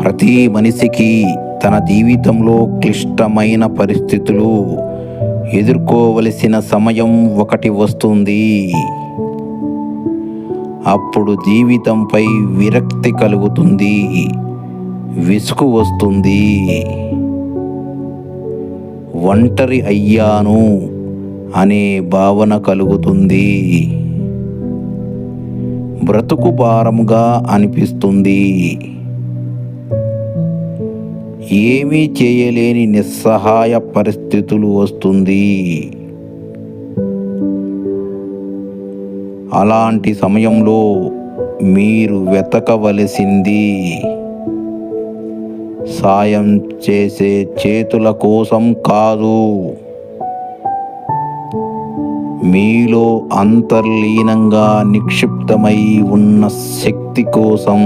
ప్రతి మనిషికి తన జీవితంలో క్లిష్టమైన పరిస్థితులు ఎదుర్కోవలసిన సమయం ఒకటి వస్తుంది. అప్పుడు జీవితంపై విరక్తి కలుగుతుంది, విసుగు వస్తుంది. ఒంటరి అయ్యాను అనే భావన కలుగుతుంది. బ్రతుకు భారంగా అనిపిస్తుంది. ఏమీ చేయలేని నిస్సహాయ పరిస్థితులు వస్తుంది. అలాంటి సమయంలో మీరు వెతకవలసింది సాయం చేసే చేతుల కోసం కాదు, మీలో అంతర్లీనంగా నిక్షిప్తమై ఉన్న శక్తి కోసం.